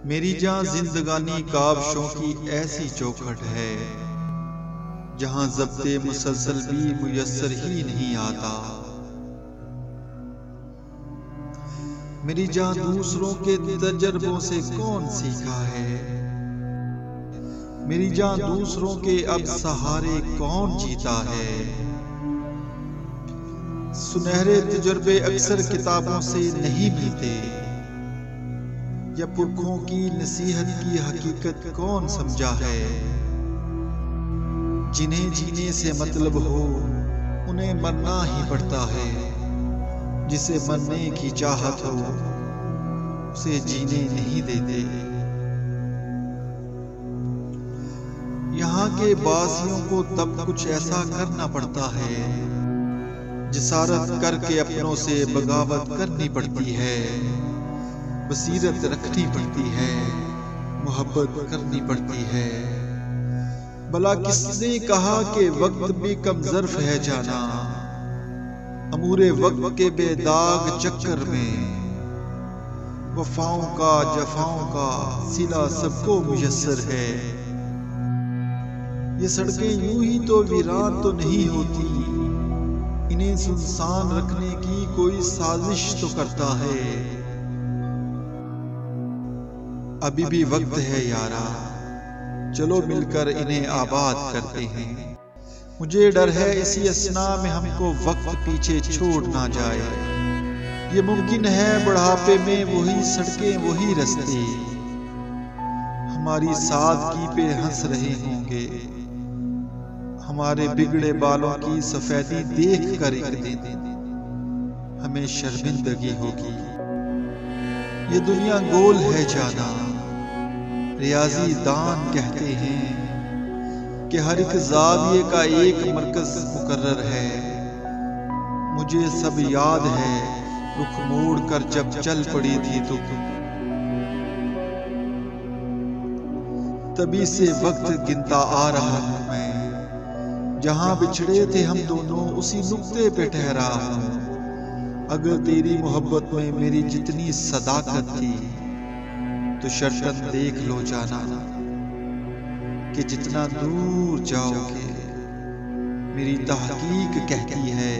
मेरी जान जिंदगानी काबशों की ऐसी चौखट है जहां ज़ब्ते मुसलसल भी मुयस्सर ही नहीं आता। मेरी जान दूसरों के तजर्बों से कौन सीखा है, मेरी जान दूसरों के अब सहारे कौन जीता है। सुनहरे तजुर्बे अक्सर किताबों से नहीं मिलते, या पुरखों की नसीहत की हकीकत कौन समझा है। जिन्हें जीने से मतलब हो उन्हें मरना ही पड़ता है, जिसे मरने की चाहत हो उसे जीने नहीं देते। यहाँ के बासियों को तब कुछ ऐसा करना पड़ता है, जिसारत करके अपनों से बगावत करनी पड़ती है, बसीरत रखनी पड़ती है, मोहब्बत करनी पड़ती है। भला किसने कहा कि वक्त भी कम ज़र्फ है जाना, अमूरे वक्त के बेदाग चक्कर में वफाओं का जफाओं का सिला सबको मुयस्सर है। ये सड़कें यूं ही तो वीरान तो नहीं होती, इन्हें सुनसान रखने की कोई साजिश तो करता है। अभी भी वक्त है यारा, चलो मिलकर इन्हें आबाद करते हैं। मुझे डर है इसी असना में हमको वक्त पीछे छोड़ ना जाए। ये मुमकिन है बुढ़ापे में वही सड़कें वही रास्ते हमारी सादगी पे हंस रहे होंगे, हमारे बिगड़े बालों की सफेदी देख कर एक दिन हमें शर्मिंदगी होगी। ये दुनिया गोल है जाना, रियाजी दान कहते हैं कि हर एक ज़ाविये का एक मरकज मुकर्रर है। मुझे सब याद है रुख मोड़ कर जब चल पड़ी थी तो तभी से वक्त गिनता आ रहा हूं मैं। जहां बिछड़े थे हम दोनों उसी नुक्ते पे ठहरा हूं। अगर तेरी मोहब्बत में मेरी जितनी सदाकत थी तो शर्तन देख लो जाना कि जितना दूर जाओगे मेरी तहकीक कहती है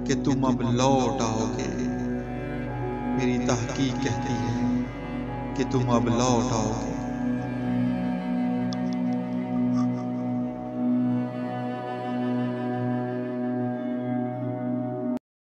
कि तुम अब लौट आओगे। मेरी तहकीक कहती है कि तुम अब लौट आओगे।